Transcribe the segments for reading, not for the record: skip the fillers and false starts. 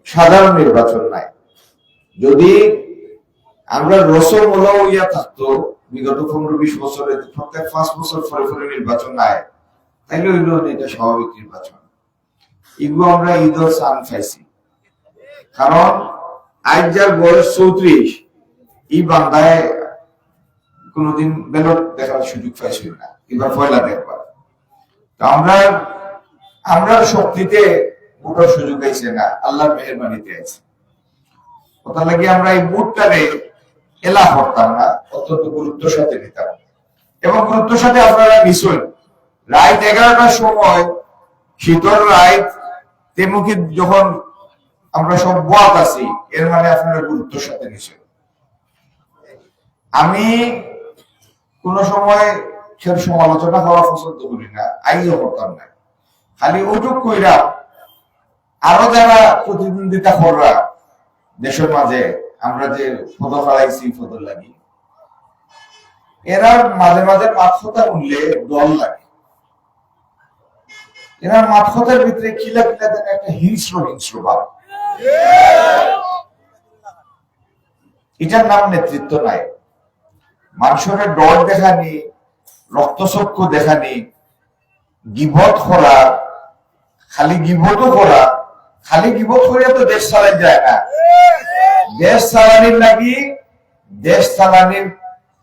সাধারণ নির্বাচন নাই। যদি আমরা রসমূল ইয়া থাকতো বিগত 15-20 বছরে প্রত্যেক 5 বছর পরে নির্বাচন নাই, তাইলে হইল এটা স্বাভাবিক নির্বাচন। এগুলো আমরা ঈদের চান পাইছি, কারণ আজ যার বয়স 34, এই বান্ধায় কোনদিন ব্যালট দেখার সুযোগ পাইছিল না, এবার পয়লা দেখবার। আমরা শক্তিতে ভোটার সুযোগ পাইছে না, আল্লাহর মেহেরবানিতে আছে। কথা লাগে আমরা এই ভোটটারে এলা করতাম না, অত্যন্ত গুরুত্বের সাথে নিতাম। এবং গুরুত্বের সাথে আপনারা নিশ্চয় রাত 11টার সময় শীতল রাত তেমুখী যখন আমরা সব বাদ আছি, এর মানে আপনারা গুরুত্বের সাথে নিশ্চয়। আমি কোন সময় সের সমালোচনা করা পছন্দ করি না, আইও করতাম না। খালি ওটুক কইরা আরো যারা প্রতিদ্বন্দ্বিতা করা দেশের মাঝে আমরা যে পদ হারাইছি পদর লাগি, এরা মাঝে মাঝে মাথা উঠলে দল লাগে। এরা মাথার ভিতরে কিলা কিলা দেন একটা হিংস্র ভাব। এটার নাম নেতৃত্ব নাই। মানুষের ডর দেখানি, রক্তচক্ষু দেখানি, গিবত করা, খালি গিবতও করা। খালি গিবত করিয়া তো দেশ চালাই যায় না। দেশ চালানির লাগি দেশ চালানির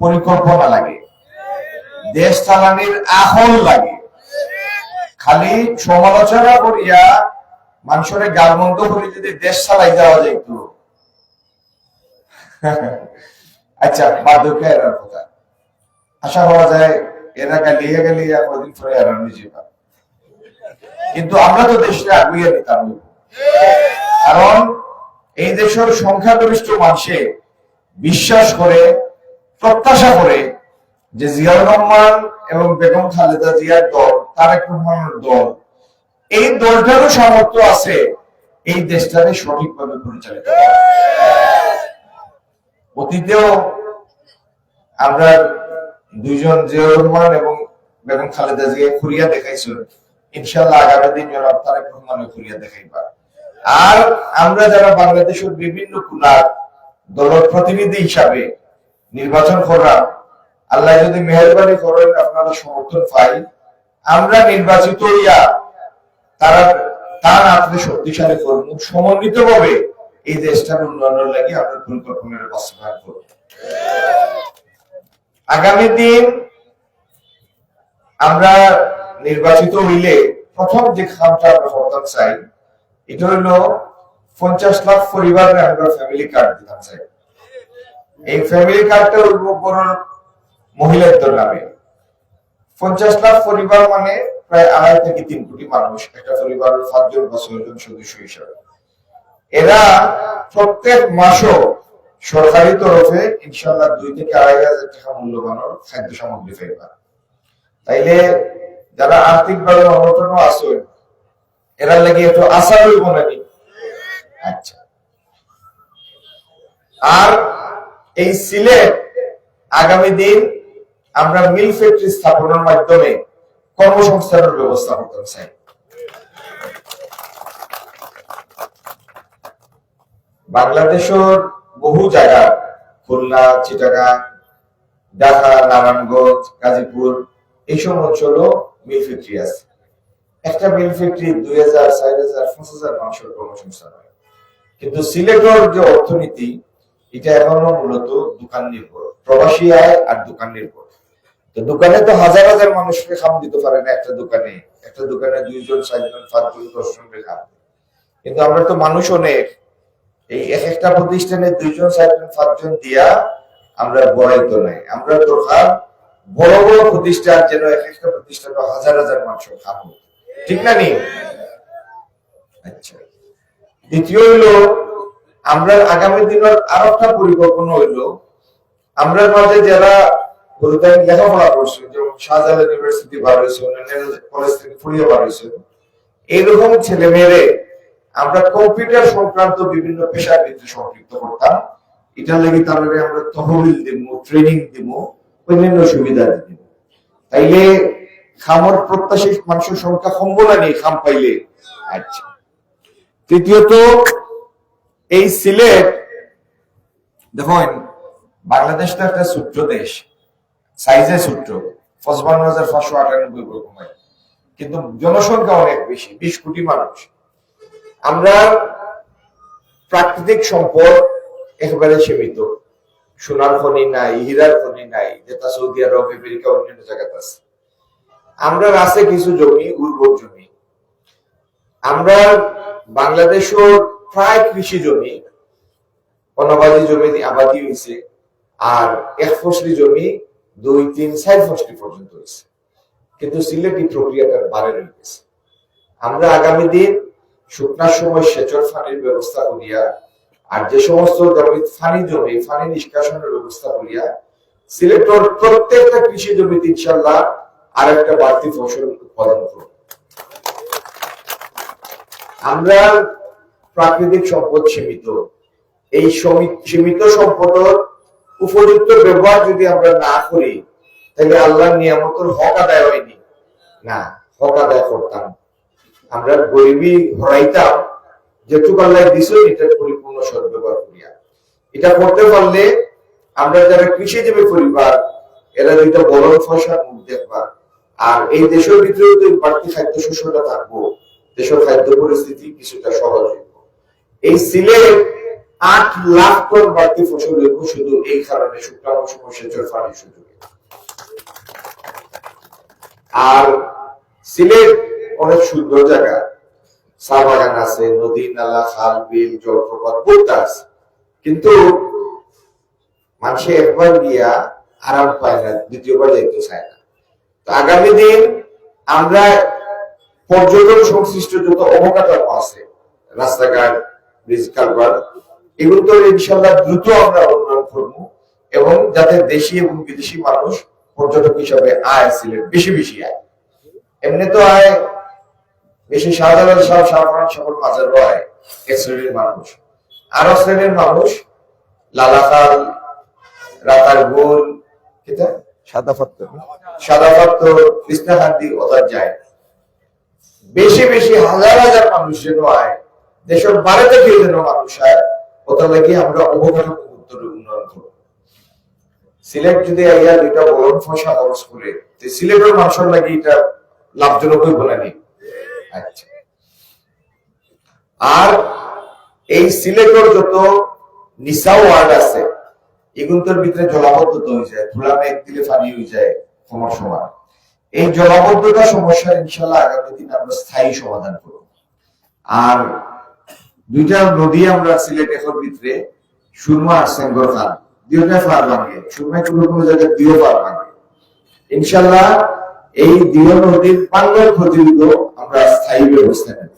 পরিকল্পনা লাগে, দেশ চালানির আহল লাগে। খালি সমালোচনা করিয়া মানুষের গালমন্দ করে যদি দেশ চালাই যাওয়া যাইত, আচ্ছা বার্ধক্য এরার কথা আশা করা যায়, এরা গালিয়ে গালিয়ে কদিন পরে এরা নিজে পাবে। কিন্তু আমরা তো দেশটা আগুয়ে নিতাম, কারণ এই দেশের সংখ্যাগরিষ্ঠ মানুষে বিশ্বাস করে, প্রত্যাশা করে যে জিয়াউর রহমান এবং বেগম খালেদা জিয়ার দল, তারেক রহমানের দল, এই দলটারও সামর্থ্য আছে এই দেশটাকে সঠিকভাবে পরিচালিত করা। অতীতেও আমরা দুইজন জিয়াউর রহমান এবং বেগম খালেদা জিয়া খুরিয়া দেখাইছিল, ইনশাআল্লাহ আগামী দিন জনাব তারেক রহমানের খুরিয়া দেখাইবা। আর আমরা যারা বাংলাদেশের বিভিন্ন কুলার দলের প্রতিনিধি হিসাবে নির্বাচন করলাম, আল্লাহ যদি মেহেরবানি করেন আপনারা সমর্থন পাই, আমরা নির্বাচিত হইয়া তারা তার আপনি শক্তিশালী করব, সমন্বিত ভাবে এই দেশটার উন্নয়নের লাগে আমরা পরিকল্পনার বাস্তবায়ন করব। আগামী দিন আমরা নির্বাচিত হইলে প্রথম যে কামটা আমরা করতে চাই, এটা হলো 50 লাখ পরিবারের আমরা ফ্যামিলি কার্ড দিতে চাই। এই ফ্যামিলি কার্ডটা উপর মহিলাদের নামে। 50 লাখ পরিবার মানে প্রায় 2.5 থেকে 3 কোটি মানুষ, একটা পরিবারের 5 জন বা 6 জন সদস্য হিসাবে। এরা প্রত্যেক মাসও সরকারি তরফে ইনশাআল্লাহ 2 থেকে 2.5 হাজার টাকা মূল্যবানের খাদ্য সামগ্রী পাইবা। তাইলে যারা আর্থিকভাবে অনটন আছে, এরা লাগে একটু আশা হইব নাকি? আচ্ছা। আর এই সিলেট আগামী দিন আমরা মিল ফ্যাক্টরি স্থাপনের মাধ্যমে কর্মসংস্থানের ব্যবস্থা করতে চাই। বাংলাদেশের বহু জায়গা, খুলনা, চিটাগাং, ঢাকা, নারায়ণগঞ্জ, গাজীপুর, এইসব অঞ্চলও মিল ফ্যাক্টরি আছে। একটা মিল ফ্যাক্টরি 2000, 4000, 5000 মানুষের কর্মসংস্থান হয়। কিন্তু সিলেটের যে অর্থনীতি, এটা এখনো মূলত দোকান নির্ভর, প্রবাসী আয় আর দোকান নির্ভর। তো দোকানে তো হাজার হাজার মানুষকে খাম দিতে পারে না একটা দোকানে। একটা দোকানে 2 জন, 4 জন, 5 জন, 10 জনকে খাম। কিন্তু আমরা তো মানুষ অনেক, এই একটা প্রতিষ্ঠানে 2 জন, 4 জন, 5 জন দিয়া আমরা বড়াইতো নাই। আমরা দরকার বড় বড় প্রতিষ্ঠান, যেন একটা প্রতিষ্ঠানে হাজার হাজার মানুষ খাবো, ঠিক না নি? আচ্ছা। দ্বিতীয় হইলো, আমরা আগামী দিনের আর একটা পরিকল্পনা হইলো, আমরা মাঝে যারা লেখাপড়া করছে, যেমন শাহজালাল ইউনিভার্সিটি বার হয়েছে, কলেজ থেকে ফুরিয়ে বার হয়েছে, এইরকম ছেলে মেয়েরে আমরা কম্পিউটার সংক্রান্ত বিভিন্ন পেশার ক্ষেত্রে সম্পৃক্ত করতাম। এটার লাগে তাহলে আমরা তহবিল দিব, ট্রেনিং দিব, অন্যান্য সুবিধা দিব। তাইলে খামর প্রত্যাশী মানুষের সংখ্যা কমবো না, নেই খাম পাইলে। আচ্ছা। তৃতীয়ত, এই সিলেট দেখুন, বাংলাদেশ তো একটা ছোট্ট দেশ, সাইজে ছোট্ট, 55,598 বর্গ মাইল, কিন্তু জনসংখ্যা অনেক বেশি, 20 কোটি মানুষ। আমরা প্রাকৃতিক সম্পদ একেবারে সীমিত, সোনার খনি নাই, হীরার খনি নাই, যেটা সৌদি আরব, আমেরিকা, অন্যান্য জায়গাতে আছে। আমরা আছে কিছু জমি, উর্বর জমি। আমরা বাংলাদেশের প্রায় কৃষি জমি, অনাবাদী জমি আবাদি হয়েছে, আর 1 ফসলি জমি 2, 3, 4 ফসলি পর্যন্ত হয়েছে। কিন্তু সিলেটি প্রক্রিয়াটার বারে রয়েছে। আমরা আগামী দিন শুকনার সময় সেচর ফানির ব্যবস্থা করিয়া, আর যে সমস্ত জমি ফানি নিষ্কাশনের ব্যবস্থা করিয়া সিলেটের প্রত্যেকটা কৃষি জমিতে ইনশাআল্লাহ আর একটা বাড়তি ফসল উৎপাদন করব। আমরা প্রাকৃতিক সম্পদ সীমিত, এই সীমিত সম্পদের উপযুক্ত ব্যবহার যদি আমরা না করি, তাহলে আল্লাহর নিয়ামতের হক আদায় হয়নি, না হক আদায় করতাম। আমরা গরিবী হরাইতাম, যেটুকু আল্লাহ দিছে এটার পরিপূর্ণ সদ্ব্যবহার করিয়া। এটা করতে পারলে আমরা যারা কৃষিজীবী পরিবার, এরা দুইটা বড় ফসল মুখ দেখবা, আর এই দেশের ভিতরে তো বাড়তি খাদ্য শস্যটা থাকবো, দেশের খাদ্য পরিস্থিতি কিছুটা সহজ হইব। এই সিলেট 8 লাখ টন বাড়তি ফসল হইব শুধু এই কারণে শুকনা মৌসুম সেচের পানির সুযোগে। আর সিলেট অনেক সুন্দর জায়গা, চা বাগান আছে, নদী নালা, খাল বিল, জলপ্রপাত বহুত আছে, কিন্তু মানুষে একবার গিয়া আরাম পায় না, দ্বিতীয়বার যাইতে চায় না। তো আগামী দিন আমরা পর্যটন সংশ্লিষ্ট যত অবকাঠামো আছে, রাস্তাঘাট, ব্রিজ, কালভার্ট, এগুলো তো ইনশাআল্লাহ দ্রুত আমরা উন্নয়ন করবো, এবং যাতে দেশি এবং বিদেশি মানুষ পর্যটক হিসাবে আয় সিলেট বেশি বেশি আয়। এমনি তো আয় বেশি, শাহজালাল সাহেব, শাহফরান সকল মাজারও আয় এক শ্রেণীর মানুষ, আরো শ্রেণীর মানুষ লালাখাল, রাতারগুল, সাদাপাত্তর, কৃষ্ণাকান্তি ওদের যায়। বেশি বেশি হাজার হাজার মানুষ যেন আয়, দেশের বাইরে থেকে যেন মানুষ আয়, ওটা লাগিয়ে আমরা অবকাঠামো উন্নয়ন করব। সিলেট যদি আইয়া দুইটা বড় ফসা খরচ করে, সিলেটের মানুষের লাগে এটা লাভজনক হইব না। আচ্ছা, আর এই সিলেটের যত নিসা ওয়ার্ড আছে, এগুলোর ভিতরে জলাবদ্ধতা হয়ে যায়, ধুলা মেঘ দিলে পানি হয়ে যায় কোমর সমান। এই জলাবদ্ধতা সমস্যা ইনশাল্লাহ আগামী দিন আমরা স্থায়ী সমাধান করব। আর দুইটা নদী আমরা সিলেট এখন ভিতরে, সুরমা আর সেঙ্গর খাল, দুইটা পার ভাঙে, সুরমায় কোনো কোনো জায়গায় 2 পার ভাঙে। ইনশাল্লাহ এই 2 নদীর পাঙ্গের প্রতিরোধ আমরা স্থায়ী ব্যবস্থা নেব।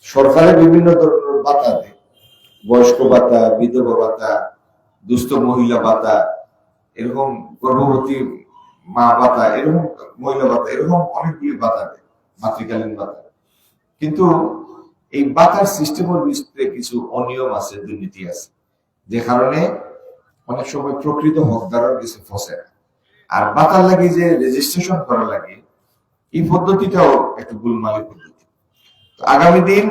সরকারের বিভিন্ন ধরনের ভাতা দেয়, বয়স্ক ভাতা, বিধবা ভাতা, দুস্থ মহিলা ভাতা, এরকম গর্ভবতী মা ভাতা, এরকম মহিলা ভাতা, এরকম অনেকগুলি ভাতা দেয়, মাতৃকালীন ভাতা। কিন্তু এই ভাতার সিস্টেমের ভিতরে কিছু অনিয়ম আছে, দুর্নীতি আছে, যে কারণে অনেক সময় প্রকৃত হকদারের কিছু ফসে না। আর ভাতার লাগে যে রেজিস্ট্রেশন করা লাগে, এই পদ্ধতিটাও একটু গোলমালি পদ্ধতি। আগামী দিন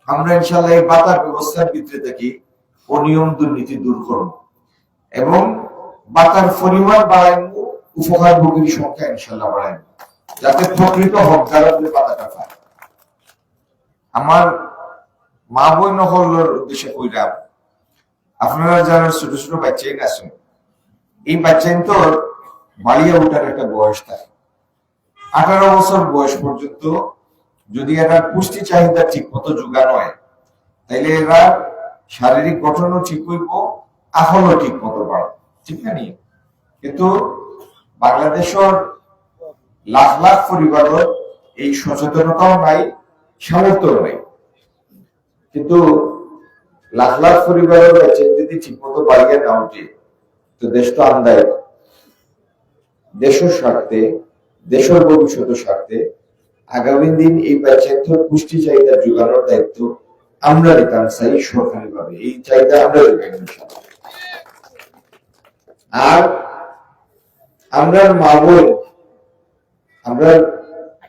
আমরা ইনশাআল্লাহ এই ভাতার ব্যবস্থার ভিতরে থাকি অনিয়ম দুর্নীতি দূর করব, এবং ভাতার পরিমাণ বাড়াইবো, উপকারভোগীর সংখ্যা ইনশাআল্লাহ বাড়াইবো, যাতে প্রকৃত হকদাররা ভাতাটা পায়। আমার মা বোন হলের উদ্দেশ্যে কইরাম, আপনারা যারা ছোট ছোট বাচ্চাই আছেন, এই বাচ্চাই তো বাড়িয়ে ওঠার একটা বয়স থাকে। 18 বছর বয়স পর্যন্ত যদি এরা পুষ্টি চাহিদা ঠিক মতো যোগানো হয়, তাইলে এরা শারীরিক গঠনও ঠিক হইব, আহলও ঠিক মতো বাড়বে, ঠিক না? কিন্তু বাংলাদেশের লাখ লাখ পরিবারের এই সচেতনতাও নাই, সামর্থ্য নাই। কিন্তু লাখ লাখ পরিবারের যদি ঠিক মতো বাড়িয়ে না উঠে, তো দেশ তো আন্দায়। দেশের স্বার্থে, দেশের ভবিষ্যতের স্বার্থে আগামী দিন এই বাচ্চাদের পুষ্টি চাহিদা যোগানোর দায়িত্ব আমরা নিতাম চাই সরকারি ভাবে, এই চাহিদা আমরা যোগাই। আর আমরা মা বোন, আমরা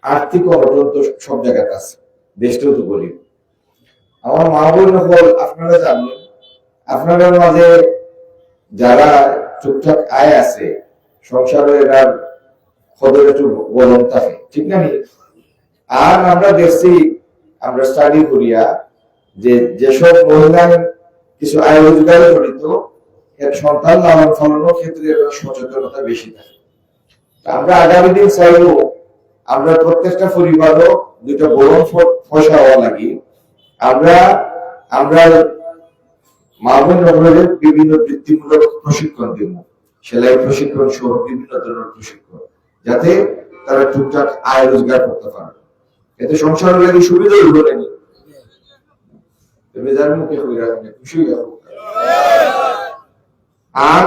আর্থিক অনটন তো সব জায়গাতে আছে, দেশটাও তো গরিব। আমার মা বোন হল আপনারা জানেন, আপনাদের মাঝে যারা টুকটাক আয় আছে, সংসারে এরা খবর একটু গরম থাকে, ঠিক না? আর আমরা দেখছি, আমরা স্টাডি করিয়া যে যেসব মহিলা কিছু আয় রোজগারে জড়িত, এর সন্তান লালন পালনের ক্ষেত্রে সচেতনতা বেশি থাকে। আমরা আগামী দিন চাইলেও আমরা প্রত্যেকটা পরিবারও দুটো বড় পয়সা হওয়া লাগি, আমরা আমরা মা বোন বিভিন্ন বৃত্তিমূলক প্রশিক্ষণ দিব, সেলাই প্রশিক্ষণ সহ বিভিন্ন ধরনের প্রশিক্ষণ, যাতে তারা টুকটাক আয় রোজগার করতে পারে। এতে সংসারের লাগি সুবিধা হইব নাকি বেজার মুখে হয়ে রাখবে, খুশি হয়ে। আর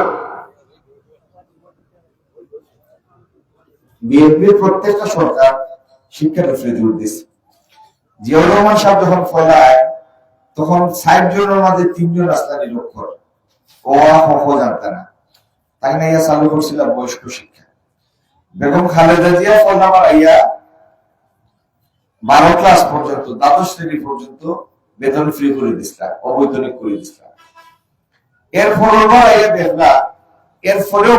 বিএনপির প্রত্যেকটা সরকার শিক্ষার উপরে জোর দিচ্ছে। জিয়াউর রহমান সাহেব যখন ফলায়, তখন ৬০ জনের মাঝে ৩ জন রাস্তা নিরক্ষর, ও জানতে না, তাই না ইয়া চালু করছিল বয়স্ক শিক্ষা। বেগম খালেদা জিয়া ফলা বাড়াইয়া 12 ক্লাস পর্যন্ত, দ্বাদশ শ্রেণী পর্যন্ত বেতন ফ্রি করে দিচ্ছিলাম, অবৈতনিক করে দিচ্ছিলাম। এরপরেও বাড়াইয়া দেখলা, এরপরেও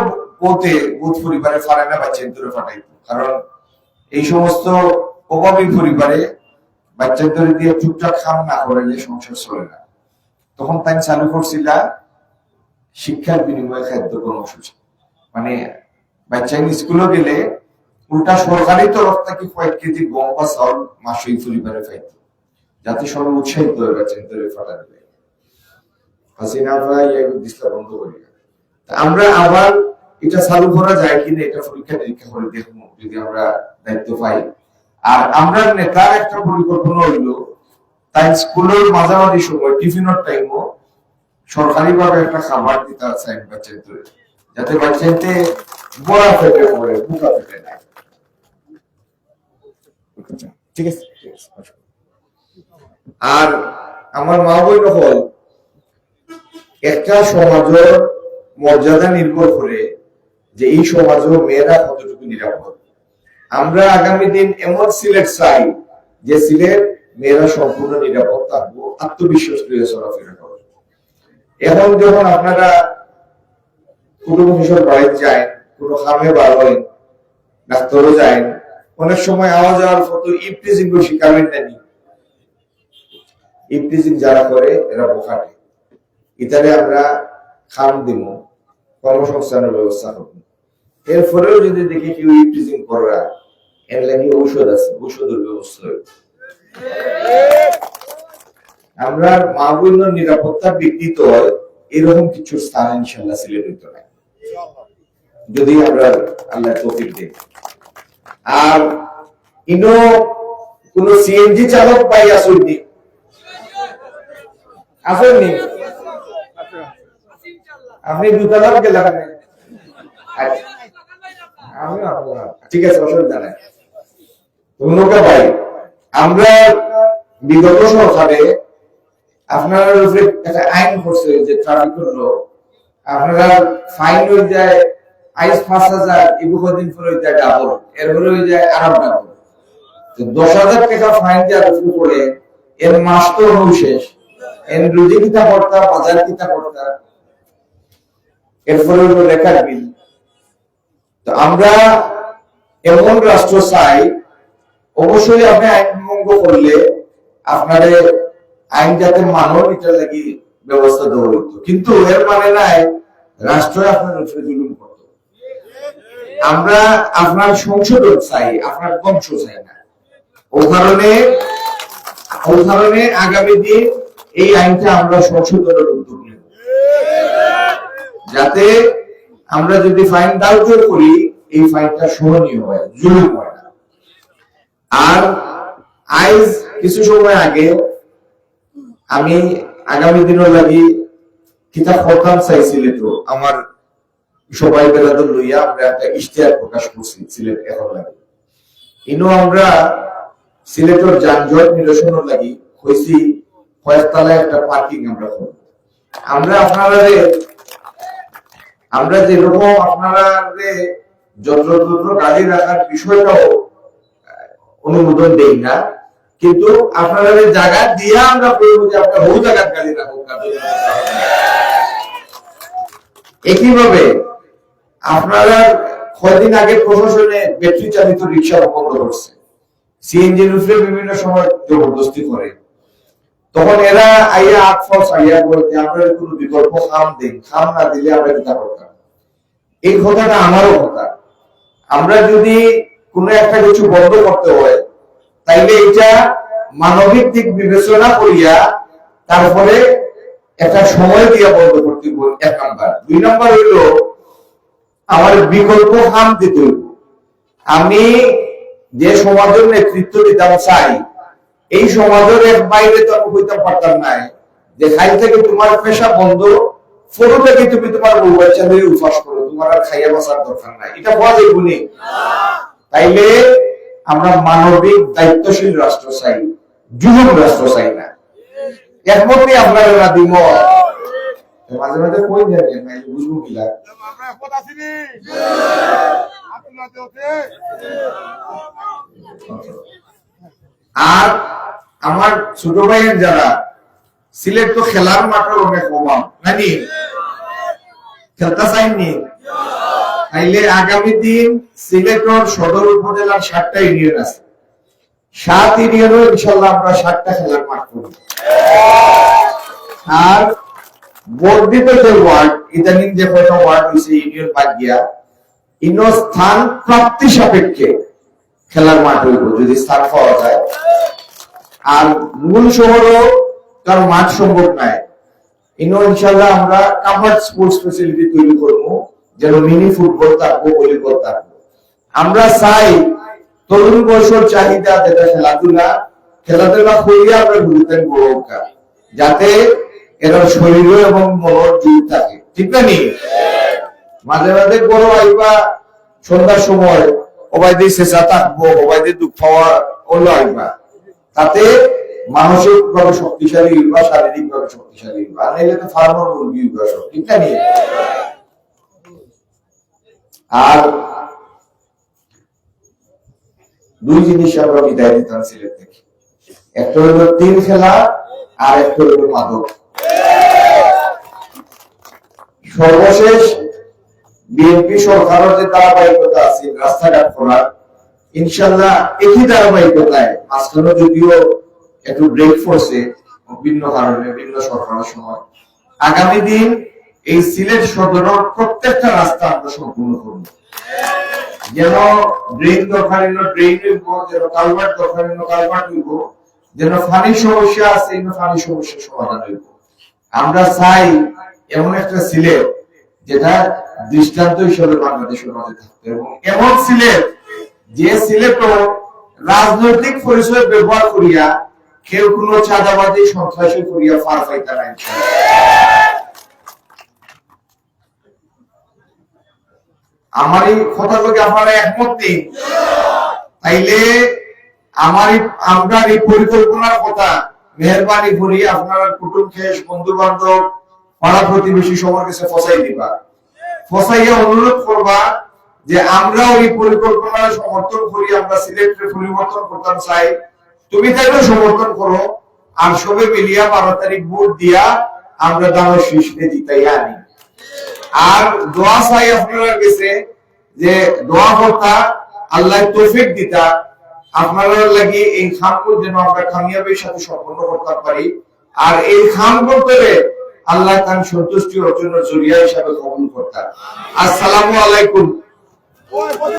বুথ পরিবারে ফারানা বাচ্চা ধরে ফাটাইত, কারণ এই সমস্ত অভাবী পরিবারে বাচ্চাদের দিয়ে টুকটাক খাম না করলে সংসার চলে না। তখন তাই চালু করছিল শিক্ষার বিনিময়ে খাদ্য কর্মসূচি, মানে বাচ্চা স্কুলে গেলে উল্টা সরকারি তরফ থেকে কয়েক কেজি গম বা চাউল মাসেই পরিবারে পাইত, যাতে সবাই উৎসাহিত হয়ে বাচ্চাদের ফাটা দিবে। হাসিনা ভাই দিশটা বন্ধ করি। আমরা আবার এটা চালু করা যায় কিনা এটা পরীক্ষা নিরীক্ষা করে দেখবো, যদি আমরা দায়িত্ব পাই। আর আমরা নেতার একটা পরিকল্পনা হইল, তাই স্কুলের মাঝামাঝি সময় টিফিনের টাইমও সরকারি ভাবে একটা খাবার দিতে চাই বাচ্চাদের, যাতে বাচ্চাতে বড়া ফেটে পড়ে, বুকা ফেটে নেয়। ঠিক আছে। আর আমার মা বোন হল একটা সমাজের মর্যাদা নির্ভর করে যে এই সমাজের মেয়েরা কতটুকু নিরাপদ। আমরা আগামী দিন এমন সিলেট চাই যে সিলেট মেয়েরা সম্পূর্ণ নিরাপদ থাকবো, আত্মবিশ্বাস নিয়ে চলাফেরা করবে। এখন যখন আপনারা কুটুম হিসেবে বাড়িতে যায়, কোনো খামে বার হয়, ডাক্তারও যায়, অনেক সময় আওয়াজ যাওয়ার ফটো ইপটিজিং শিকারের নেনি। ইপটিজিং যারা করে এরা বোকাটে, ইতারে আমরা খাম দিব, কর্মসংস্থানের ব্যবস্থা করবো। এরপরেও যদি দেখি কেউ ইপটিজিং করা, এর লাগে ঔষধ আছে, ঔষধের ব্যবস্থা। আমরা মা বোনের নিরাপত্তা বিঘ্নিত হয় এরকম কিছু স্থান ইনশাল্লাহ সিলেট হইতো না, যদি আমরা আল্লাহ তৌফিক দেই। আর ইনো কোন সিএনজি চালক পাই আসেননি, আসেননি? আপনি দুতলার গেলেন? ঠিক আছে, অসুবিধা নাই। ধন্যবাদ ভাই। আমরা বিগত সরকারে আপনারা একটা আইন করছে যে ট্রাফিক করলো, আপনারা ফাইন হয়ে যায় আইস ৫,০০০, বহুদিন পরে হয়ে যায় ডাবল, এরপরে হয়ে যায় আরো ডাবল। ১০,০০০ টাকা ফাইন দেওয়ার শুরু করে এর মাস তো শেষ, এর রুজি কিতা করতা, বাজার কিতা করতা, এরপরে হলো রেখার বিল। তো আমরা এমন রাষ্ট্র চাই, অবশ্যই আপনি আইন ভঙ্গ করলে আপনাদের আইন যাতে মানব এটার লাগি ব্যবস্থা দেওয়া হইতো, কিন্তু এর মানে নাই রাষ্ট্র আপনার উপরে জুলুম করত। আমরা আপনার সংশোধন চাই, আপনার ধ্বংস চাই না। ও কারণে আগামী দিন এই আইনটা আমরা সংশোধনের উদ্যোগ নেব, যাতে আমরা যদি ফাইন দাউজোর করি এই ফাইনটা সহনীয় হয়, জুলুম হয় না। আর আইজ কিছু সময় আগে আমি আগামী দিনের লাগি কিতাব পড়তাম চাইছিল, তো আমার সবাই বেলাদল লইয়া আমরা একটা ইশতেহার প্রকাশ করছি সিলেট এখন লাগে। ইনো আমরা সিলেটের যানজট নিরসনের লাগি হয়েছি কয়েকতলায় একটা পার্কিং আমরা করব। আমরা যেরকম আপনারা যত্র গাড়ি রাখার বিষয়টাও অনুমোদন দেই না, কিন্তু আপনারা জায়গা দিয়ে আমরা বলবো যে আপনার বহু জায়গার গাড়ি রাখুন। একইভাবে আপনারা কয়েকদিন আগে প্রশাসনে ব্যাটারি চালিত রিক্সা বন্ধ করছে, সিএনজি রুফে বিভিন্ন সময় জবরদস্তি করে, তখন এরা আইয়া আটফস আইয়া বলতে আমরা কোনো বিকল্প খাম দিন, খাম না দিলে আমরা চিন্তা করতাম। এই কথাটা আমারও কথা। আমরা যদি কোনো একটা কিছু বন্ধ করতে হয় তাইলে এটা মানবিক দিক বিবেচনা করিয়া তারপরে একটা সময় দিয়া বন্ধ করতে হবে, 1 নাম্বার। 2 নাম্বার হইল আমার বিকল্প খাম দিতে হইব। আমি যে সমাজের নেতৃত্ব দিতাম চাই, এই সমাজের এক বাইরে তো আমি হইতে পারতাম না যে খাই থেকে তোমার পেশা বন্ধ, ফটো থেকে তুমি তোমার মোবাইল চ্যানেলে উপাস করো, তোমার আর খাইয়া বাঁচার দরকার নাই, এটা হওয়া যাইব না। তাইলে আমরা মানবিক দায়িত্বশীল রাষ্ট্র চাই, যুবক রাষ্ট্র চাই না। একমতই আপনারা না দিব, মাঝে মাঝে কই যাবেন বুঝবো কিলা। আর আমার ছোট ভাইয়ের যারা সিলেট তো খেলার মাঠের অনেক অভাব নানি, খেলতে চাইনি, তাইলে আগামী দিন সিলেটের সদর উপজেলার 7টা ইউনিয়ন আছে, 7 ইউনিয়নও ইনশাল্লাহ আমরা 7টা খেলার মাঠ করব। আর বর্ধিত যে ওয়ার্ড, ইদানিং যে কয়টা ওয়ার্ড হয়েছে ইউনিয়ন বাদ গিয়া, ইনো স্থান প্রাপ্তি সাপেক্ষে খেলার মাঠ হইব যদি স্থান পাওয়া যায়। আর মূল শহরও তার মাঠ সম্ভব নাই, ইনো ইনশাল্লাহ আমরা কাভার্ড স্পোর্টস ফ্যাসিলিটি তৈরি করবো, যেন মিনি ফুটবল থাকবো, ভলিবল থাকবো। আমরা চাই তরুণ বয়সের চাহিদা যেটা খেলাধুলা করিয়া আমরা ঘুরতেন বড়, যাতে এরা শরীর এবং মনের জোর থাকে, ঠিক না নি? মাঝে মাঝে বড় আইবা সন্ধ্যার সময় ওবাইদি চেঁচা থাকবো, ওবাইদি দুঃখ পাওয়া হলো আইবা, তাতে মানসিক ভাবে শক্তিশালী হইবা, শারীরিক ভাবে শক্তিশালী হইবা, আর নাইলে তো ফার্মার মুরগি হইবা সব, ঠিক না নি? আর 2 জিনিস আমরা বিদায় দিতাম সিলেট থেকে, একটা হলো 3 খেলা আর একটা হলো মাদক। সর্বশেষ বিএনপি সরকারের যে ধারাবাহিকতা আছে রাস্তাঘাট করার, ইনশাল্লাহ একই ধারাবাহিকতায় মাঝখানে যদিও একটু ব্রেক করছে ভিন্ন কারণে, ভিন্ন সরকারের সময়, আগামী দিন এই সিলেট সদরের প্রত্যেকটা রাস্তা আমরা সম্পূর্ণ করব। যেন ড্রেন দরকার ড্রেন হইব, যেন কালভার্ট দরকার কালভার্ট হইব, যেন পানির সমস্যা আছে পানির সমস্যার সমাধান হইব। আমরা চাই এমন একটা সিলেট যেটা দৃষ্টান্ত হিসেবে বাংলাদেশের মাঝে থাকবে, এবং এমন সিলেট যে সিলেট রাজনৈতিক পরিচয় ব্যবহার করিয়া কেউ কোনো চাঁদাবাদী সন্ত্রাসী করিয়া ফার পাইতা নাই। আমার এই কথা লোকে আপনারা একমত নেই, তাইলে আমরা এই পরিকল্পনার কথা মেহরবানি করি আপনারা কুটুম খেস, বন্ধু বান্ধব, পাড়া প্রতিবেশী সবার কাছে ফসাই দিবা, ফসাইয়া অনুরোধ করবা যে আমরা এই পরিকল্পনার সমর্থন করি, আমরা সিলেক্টে পরিবর্তন করতাম চাই, তুমি তাইলে সমর্থন করো, আর সবে মিলিয়া 12 তারিখ ভোট দিয়া আমরা দামের শীর্ষে জিতাই আনি। আর দোয়া চাই আপনারা গেছে যে দোয়া করতা আল্লাহ তৌফিক দিতা আপনারা লাগি এই খামপুর যেন আমরা কামিয়াবির সাথে সম্পন্ন করতে পারি, আর এই খামপুর করে আল্লাহ তার সন্তুষ্টি অর্জনের জরিয়া হিসাবে কবুল করতা। আসসালামু আলাইকুম।